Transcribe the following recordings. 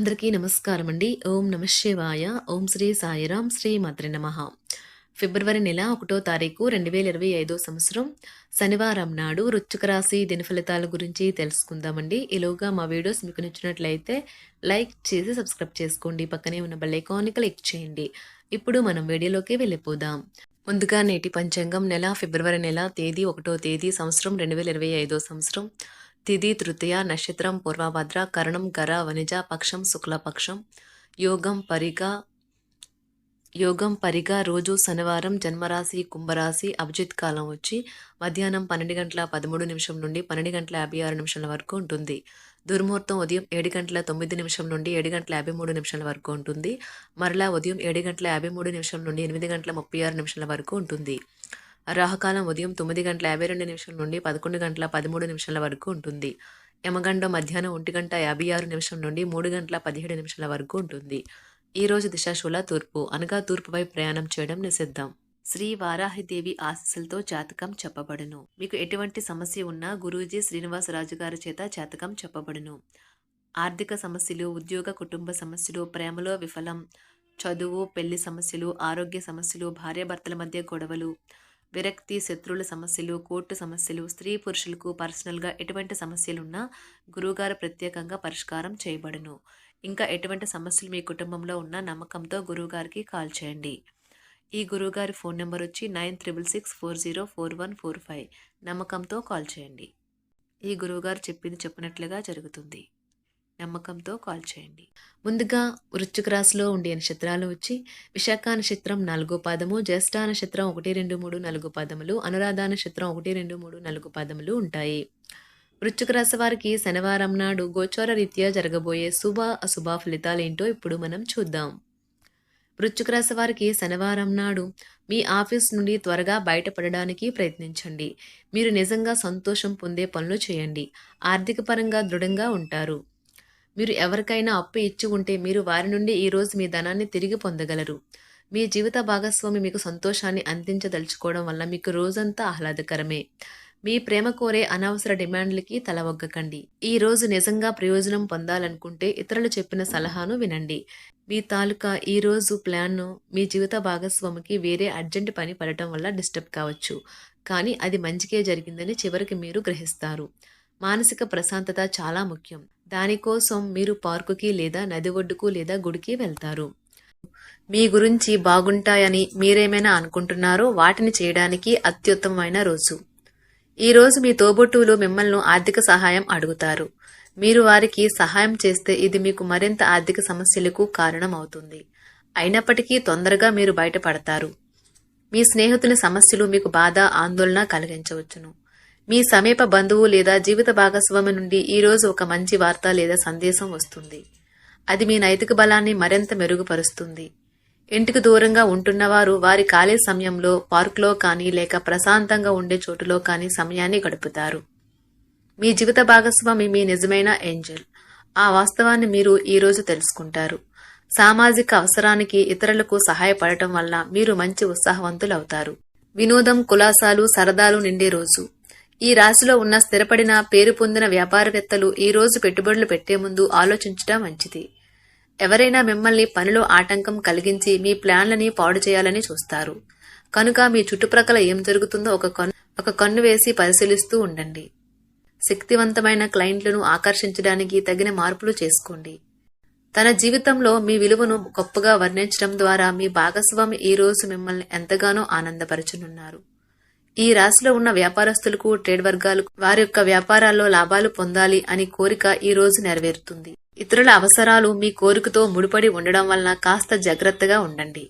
అందరికీ నమస్కారం అండి. ఓం నమ శివాయ. ఓం శ్రీ సాయిరాం. శ్రీ మాత్రే నమః. ఫిబ్రవరి నెల 1వ తారీఖు 2025 సంవత్సరం శనివారం నాడు వృశ్చిక రాశి దిన ఫలితాల గురించి తెలుసుకుందామండి. ఈలోగా మా వీడియోస్ మీకు నచ్చినట్లయితే లైక్ చేసి సబ్స్క్రైబ్ చేసుకోండి. పక్కనే ఉన్న బెల్ ఐకాన్ని క్లిక్ చేయండి. ఇప్పుడు మనం వీడియోలోకి వెళ్ళిపోదాం. ముందుగా నేటి పంచాంగం నెల ఫిబ్రవరి నెల తేదీ 1వ తేదీ సంవత్సరం 2025 సంవత్సరం తిథి తృతీయ నక్షత్రం పూర్వభద్ర కరణం గర వనిజ పక్షం శుక్లపక్షం యోగం పరిగా రోజు శనివారం జన్మరాశి కుంభరాశి అభిజిత్ కాలం వచ్చి మధ్యాహ్నం 12:13 నుండి 12:56 వరకు ఉంటుంది. దుర్ముహూర్తం ఉదయం 7:09 నుండి 7:53 వరకు ఉంటుంది. మరలా ఉదయం 7:53 నుండి 8:36 వరకు ఉంటుంది. రాహుకాలం ఉదయం 9:52 నుండి 11:13 వరకు ఉంటుంది. యమగండం మధ్యాహ్నం 1:56 నుండి 3:17 వరకు ఉంటుంది. ఈ రోజు దిశాశూల తూర్పు అనగా తూర్పు వైపు ప్రయాణం చేయడం నిషిద్ధం. శ్రీ వారాహిదేవి ఆశీస్సులతో జాతకం చెప్పబడును. మీకు ఎటువంటి సమస్య ఉన్నా గురూజీ శ్రీనివాసరాజు గారి చేత జాతకం చెప్పబడును. ఆర్థిక సమస్యలు, ఉద్యోగ కుటుంబ సమస్యలు, ప్రేమలో విఫలం, చదువు పెళ్లి సమస్యలు, ఆరోగ్య సమస్యలు, భార్యాభర్తల మధ్య గొడవలు, విరక్తి, శత్రువుల సమస్యలు, కోర్టు సమస్యలు, స్త్రీ పురుషులకు పర్సనల్గా ఎటువంటి సమస్యలున్నా గురువుగారు ప్రత్యేకంగా పరిష్కారం చేయబడును. ఇంకా ఎటువంటి సమస్యలు మీ కుటుంబంలో ఉన్న నమ్మకంతో గురువుగారికి కాల్ చేయండి. ఈ గురువుగారి ఫోన్ నెంబర్ వచ్చి 9664041445. నమ్మకంతో కాల్ చేయండి. ఈ గురువుగారు చెప్పినట్లుగా జరుగుతుంది. నమ్మకంతో కాల్ చేయండి. ముందుగా వృశ్చిక రాశిలో ఉండే నక్షత్రాలు వచ్చి విశాఖ నక్షత్రం 4వ పాదము, జ్యేష్ఠ నక్షత్రం 1, 2, 3, 4 పాదములు, అనురాధ నక్షత్రం 1, 2, 3, 4 పాదములు ఉంటాయి. వృశ్చిక రాశి వారికి శనివారం నాడు గోచార రీత్యా జరగబోయే శుభ అశుభ ఫలితాలు ఏంటో ఇప్పుడు మనం చూద్దాం. వృశ్చిక రాశి వారికి శనివారం నాడు మీ ఆఫీస్ నుండి త్వరగా బయటపడడానికి ప్రయత్నించండి. మీరు నిజంగా సంతోషం పొందే పనులు చేయండి. ఆర్థిక పరంగా దృఢంగా ఉంటారు. మీరు ఎవరికైనా అప్పు ఇచ్చి ఉంటే మీరు వారి నుండి ఈరోజు మీ ధనాన్ని తిరిగి పొందగలరు. మీ జీవిత భాగస్వామి మీకు సంతోషాన్ని అందించదలుచుకోవడం వల్ల మీకు రోజంతా ఆహ్లాదకరమే. మీ ప్రేమ కోరే అనవసర డిమాండ్లకి తల ఒగ్గకండి. ఈ రోజు నిజంగా ప్రయోజనం పొందాలనుకుంటే ఇతరులు చెప్పిన సలహాను వినండి. మీ తాలూకా ఈ రోజు ప్లాన్ను మీ జీవిత భాగస్వామికి వేరే అర్జెంట్ పని పడటం వల్ల డిస్టర్బ్ కావచ్చు. కానీ అది మంచికే జరిగిందని చివరికి మీరు గ్రహిస్తారు. మానసిక ప్రశాంతత చాలా ముఖ్యం. దానికోసం మీరు పార్కుకి లేదా నది ఒడ్డుకు లేదా గుడికి వెళ్తారు. మీ గురించి బాగుంటాయని మీరేమైనా అనుకుంటున్నారో వాటిని చేయడానికి అత్యుత్తమమైన రోజు. ఈ రోజు మీ తోబుట్టువులు మిమ్మల్ని ఆర్థిక సహాయం అడుగుతారు. మీరు వారికి సహాయం చేస్తే ఇది మీకు మరింత ఆర్థిక సమస్యలకు కారణం అవుతుంది. అయినప్పటికీ తొందరగా మీరు బయటపడతారు. మీ స్నేహితుని సమస్యలు మీకు బాధ, ఆందోళన కలిగించవచ్చును. మీ సమీప బంధువు లేదా జీవిత భాగస్వామి నుండి ఈరోజు ఒక మంచి వార్త లేదా సందేశం వస్తుంది. అది మీ నైతిక బలాన్ని మరింత మెరుగుపరుస్తుంది. ఇంటికి దూరంగా ఉంటున్నవారు వారి ఖాళీ సమయంలో పార్కులో కానీ లేక ప్రశాంతంగా ఉండే చోటులో కానీ సమయాన్ని గడుపుతారు. మీ జీవిత భాగస్వామి మీ నిజమైన ఏంజెల్. ఆ వాస్తవాన్ని మీరు ఈరోజు తెలుసుకుంటారు. సామాజిక అవసరానికి ఇతరులకు సహాయపడటం వల్ల మీరు మంచి ఉత్సాహవంతులవుతారు. వినోదం, కులాసాలు, సరదాలు నిండే రోజు. ఈ రాశిలో ఉన్న స్థిరపడిన పేరు పొందిన వ్యాపారవేత్తలు ఈ రోజు పెట్టుబడులు పెట్టే ముందు ఆలోచించడం మంచిది. ఎవరైనా మిమ్మల్ని పనిలో ఆటంకం కలిగించి మీ ప్లాన్లని పాడు చేయాలని చూస్తారు. కనుక మీ చుట్టుప్రక్కల ఏం జరుగుతుందో ఒక కన్ను వేసి పరిశీలిస్తూ ఉండండి. శక్తివంతమైన క్లయింట్లను ఆకర్షించడానికి తగిన మార్పులు చేసుకోండి. తన జీవితంలో మీ విలువను గొప్పగా వర్ణించడం ద్వారా మీ భాగస్వామి ఈ రోజు మిమ్మల్ని ఎంతగానో ఆనందపరచనున్నారు. ఈ రాశిలో ఉన్న వ్యాపారస్తులకు, ట్రేడ్ వర్గాలకు వారి యొక్క వ్యాపారాల్లో లాభాలు పొందాలి అని కోరిక ఈ రోజు నెరవేరుతుంది. ఇతరుల అవసరాలు మీ కోరికతో ముడిపడి ఉండడం వలన కాస్త జాగ్రత్తగా ఉండండి.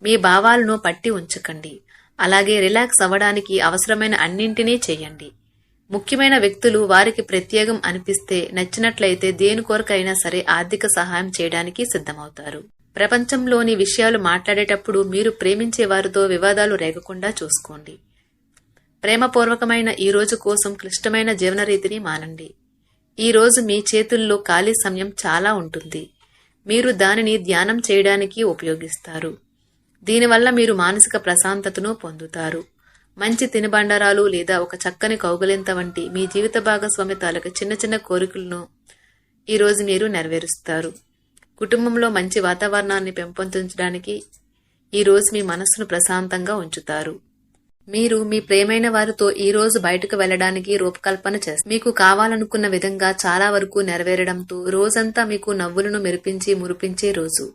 మీ భావాలను పట్టి ఉంచకండి. అలాగే రిలాక్స్ అవ్వడానికి అవసరమైన అన్నింటినీ చేయండి. ముఖ్యమైన వ్యక్తులు వారికి ప్రత్యేకం అనిపిస్తే నచ్చినట్లయితే దేని కొరకైనా సరే ఆర్థిక సహాయం చేయడానికి సిద్ధమవుతారు. ప్రపంచంలోని విషయాలు మాట్లాడేటప్పుడు మీరు ప్రేమించే వారితో వివాదాలు రేగకుండా చూసుకోండి. ప్రేమపూర్వకమైన ఈ రోజు కోసం క్లిష్టమైన జీవన రీతిని మానండి. ఈ రోజు మీ చేతుల్లో ఖాళీ సమయం చాలా ఉంటుంది. మీరు దానిని ధ్యానం చేయడానికి ఉపయోగిస్తారు. దీనివల్ల మీరు మానసిక ప్రశాంతతను పొందుతారు. మంచి తినుబండారాలు లేదా ఒక చక్కని కౌగిలింత వంటి మీ జీవిత భాగస్వామి తాలూకు చిన్న చిన్న కోరికలను ఈరోజు మీరు నెరవేరుస్తారు. కుటుంబంలో మంచి వాతావరణాన్ని పెంపొందించడానికి ఈరోజు మీ మనస్సును ప్రశాంతంగా ఉంచుతారు. మీరు మీ ప్రియమైన వారితో ఈ రోజు బయటకు వెళ్లడానికి రూపకల్పన చేస్తారు. మీకు కావాలనుకున్న విధంగా చాలా వరకు నెరవేరడంతో రోజంతా మీకు నవ్వులను మెరిపించి మురిపించే రోజు.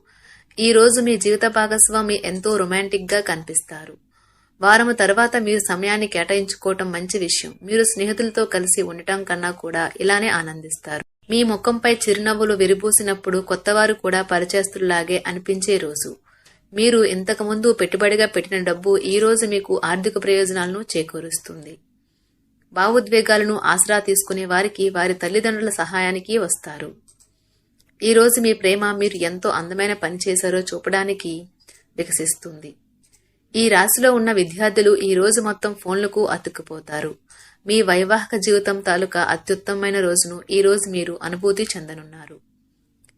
ఈ రోజు మీ జీవిత భాగస్వామి ఎంతో రొమాంటిక్ గా కనిపిస్తారు. వారము తర్వాత మీరు సమయాన్ని కేటాయించుకోవటం మంచి విషయం. మీరు స్నేహితులతో కలిసి ఉండటం కన్నా కూడా ఇలానే ఆనందిస్తారు. మీ ముఖంపై చిరునవ్వులు విరిబూసినప్పుడు కొత్తవారు కూడా పరిచయస్తుల్లాగే అనిపించే రోజు. మీరు ఇంతకుముందు పెట్టుబడిగా పెట్టిన డబ్బు ఈ రోజు మీకు ఆర్థిక ప్రయోజనాలను చేకూరుస్తుంది. భావోద్వేగాలను ఆసరా తీసుకునే వారికి వారి తల్లిదండ్రుల సహాయానికి వస్తారు. ఈ రోజు మీ ప్రేమ మీరు ఎంతో అందమైన పని చేశారో చూపడానికి వికసిస్తుంది. ఈ రాశిలో ఉన్న విద్యార్థులు ఈ రోజు మొత్తం ఫోన్లకు అతుక్కుపోతారు. మీ వైవాహిక జీవితం తాలూకా అత్యుత్తమమైన రోజును ఈ రోజు మీరు అనుభూతి చెందనున్నారు.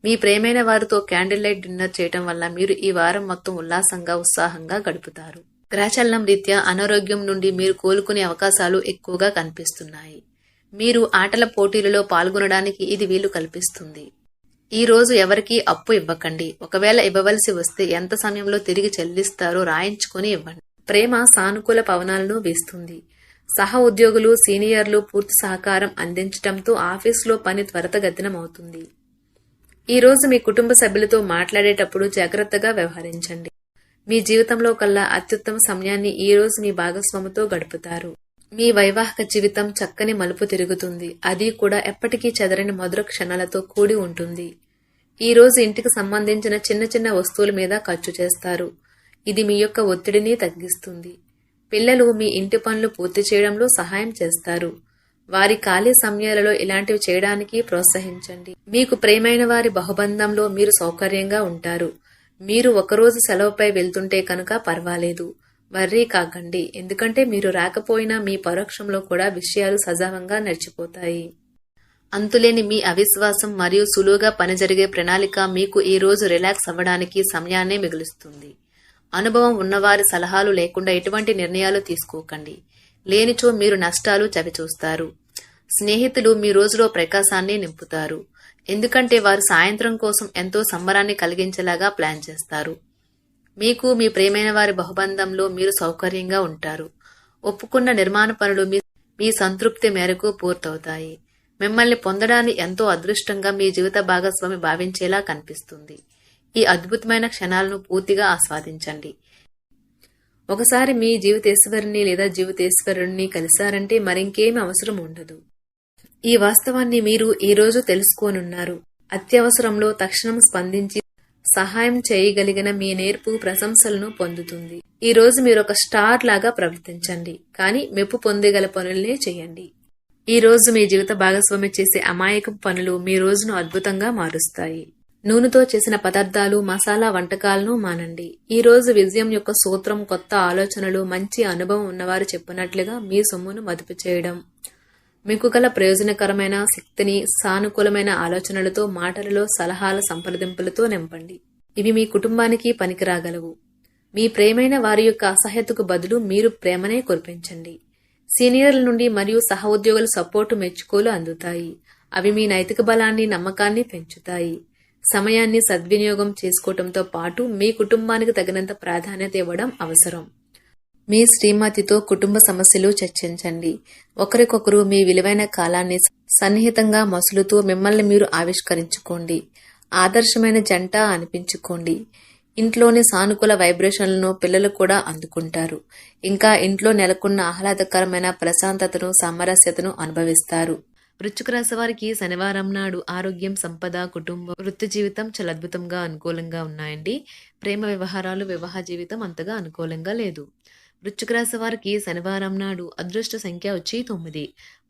మీ ప్రేమైన వారితో క్యాండిల్ లైట్ డిన్నర్ చేయటం వల్ల మీరు ఈ వారం మొత్తం ఉల్లాసంగా ఉత్సాహంగా గడుపుతారు. గ్రహచలనం రీత్యా అనారోగ్యం నుండి మీరు కోలుకునే అవకాశాలు ఎక్కువగా కనిపిస్తున్నాయి. మీరు ఆటల పోటీలలో పాల్గొనడానికి ఇది వీలు కల్పిస్తుంది. ఈ రోజు ఎవరికీ అప్పు ఇవ్వకండి. ఒకవేళ ఇవ్వవలసి వస్తే ఎంత సమయంలో తిరిగి చెల్లిస్తారో రాయించుకొని ఇవ్వండి. ప్రేమ సానుకూల పవనాలను వీస్తుంది. సహ ఉద్యోగులు సీనియర్లు పూర్తి సహకారం అందించడంతో ఆఫీసులో పని త్వరితగతినమవుతుంది. ఈ రోజు మీ కుటుంబ సభ్యులతో మాట్లాడేటప్పుడు జాగ్రత్తగా వ్యవహరించండి. మీ జీవితంలో కల్లా అత్యుత్తమ సమయాన్ని ఈ రోజు మీ భాగస్వామితో గడుపుతారు. మీ వైవాహిక జీవితం చక్కని మలుపు తిరుగుతుంది. అది కూడా ఎప్పటికీ చెదరని మధుర క్షణాలతో కూడి ఉంటుంది. ఈ రోజు ఇంటికి సంబంధించిన చిన్న చిన్న వస్తువుల మీద ఖర్చు చేస్తారు. ఇది మీ యొక్క ఒత్తిడిని తగ్గిస్తుంది. పిల్లలు మీ ఇంటి పనులు పూర్తి చేయడంలో సహాయం చేస్తారు. వారి ఖాళీ సమయాలలో ఇలాంటివి చేయడానికి ప్రోత్సహించండి. మీకు ప్రియమైన వారి బహుబంధంలో మీరు సౌకర్యంగా ఉంటారు. మీరు ఒకరోజు సెలవుపై వెళ్తుంటే కనుక పర్వాలేదు, వర్రీ కాకండి. ఎందుకంటే మీరు రాకపోయినా మీ పరోక్షంలో కూడా విషయాలు సజావంగా నడిచిపోతాయి. అంతులేని మీ అవిశ్వాసం మరియు సులువుగా పని జరిగే ప్రణాళిక మీకు ఈ రోజు రిలాక్స్ అవ్వడానికి సమయాన్నే మిగులుస్తుంది. అనుభవం ఉన్నవారి సలహాలు లేకుండా ఎటువంటి నిర్ణయాలు తీసుకోకండి. లేనిచో మీరు నష్టాలు చవిచూస్తారు. స్నేహితులు మీ రోజులో ప్రకాశాన్ని నింపుతారు. ఎందుకంటే వారు సాయంత్రం కోసం ఎంతో సంబరాన్ని కలిగించేలాగా ప్లాన్ చేస్తారు. మీకు మీ ప్రియమైన వారి బహుబంధంలో మీరు సౌకర్యంగా ఉంటారు. ఒప్పుకున్న నిర్మాణ పనులు మీ సంతృప్తి మేరకు పూర్తవుతాయి. మిమ్మల్ని పొందడాన్ని ఎంతో అదృష్టంగా మీ జీవిత భాగస్వామి భావించేలా కనిపిస్తుంది. ఈ అద్భుతమైన క్షణాలను పూర్తిగా ఆస్వాదించండి. ఒకసారి మీ జీవితేశ్వరుని లేదా జీవితేశ్వరుణ్ణి కలిశారంటే మరింకేమీ అవసరం ఉండదు. ఈ వాస్తవాన్ని మీరు ఈ రోజు తెలుసుకోనున్నారు. అత్యవసరంలో తక్షణం స్పందించి సహాయం చేయగలిగిన మీ నేర్పు ప్రశంసలను పొందుతుంది. ఈ రోజు మీరు ఒక స్టార్ లాగా ప్రవర్తించండి, కానీ మెప్పు పొందగల పనులనే చేయండి. ఈ రోజు మీ జీవిత భాగస్వామి చేసే అమాయకపు పనులు మీ రోజును అద్భుతంగా మారుస్తాయి. నూనెతో చేసిన పదార్థాలు, మసాలా వంటకాలను మానండి. ఈ రోజు విజయం యొక్క సూత్రం కొత్త ఆలోచనలు, మంచి అనుభవం ఉన్నవారు చెప్పినట్లుగా మీ సొమ్మును మదుపు చేయడం. మీకు గల ప్రయోజనకరమైన శక్తిని సానుకూలమైన ఆలోచనలతో, మాటలలో, సలహాల సంప్రదింపులతో నింపండి. ఇవి మీ కుటుంబానికి పనికిరాగలవు. మీ ప్రేమైన వారి యొక్క అసహ్యతకు బదులు మీరు ప్రేమనే కురిపించండి. సీనియర్ల నుండి మరియు సహోద్యోగుల సపోర్టు మెచ్చుకోలు అందుతాయి. అవి మీ నైతిక బలాన్ని, నమ్మకాన్ని పెంచుతాయి. సమయాన్ని సద్వినియోగం చేసుకోవటంతో పాటు మీ కుటుంబానికి తగినంత ప్రాధాన్యత ఇవ్వడం అవసరం. మీ శ్రీమతితో కుటుంబ సమస్యలు చర్చించండి. ఒకరికొకరు మీ విలువైన కాలాన్ని సన్నిహితంగా మసులుతూ మిమ్మల్ని మీరు ఆవిష్కరించుకోండి. ఆదర్శమైన జంట అనిపించుకోండి. ఇంట్లోని సానుకూల వైబ్రేషన్లను పిల్లలు కూడా అందుకుంటారు. ఇంకా ఇంట్లో నెలకొన్న ఆహ్లాదకరమైన ప్రశాంతతను, సామరస్యతను అనుభవిస్తారు. వృశ్చిక రాశి వారికి శనివారం నాడు ఆరోగ్యం, సంపద, కుటుంబం, వృత్తి జీవితం చాలా అద్భుతంగా అనుకూలంగా ఉన్నాయండి. ప్రేమ వ్యవహారాలు, వివాహ జీవితం అంతగా అనుకూలంగా లేదు. వృశ్చిక రాశి వారికి శనివారం నాడు అదృష్ట సంఖ్య వచ్చి 9.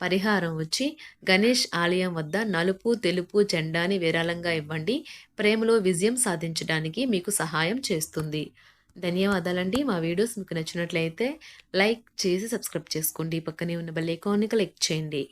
పరిహారం వచ్చి గణేష్ ఆలయం వద్ద నలుపు తెలుపు జెండాని విరాళంగా ఇవ్వండి. ప్రేమలో విజయం సాధించడానికి మీకు సహాయం చేస్తుంది. ధన్యవాదాలండి. మా వీడియోస్ మీకు నచ్చినట్లయితే లైక్ చేసి సబ్స్క్రైబ్ చేసుకోండి. పక్కనే ఉన్న బెల్ ఐకాన్ని క్లిక్ చేయండి.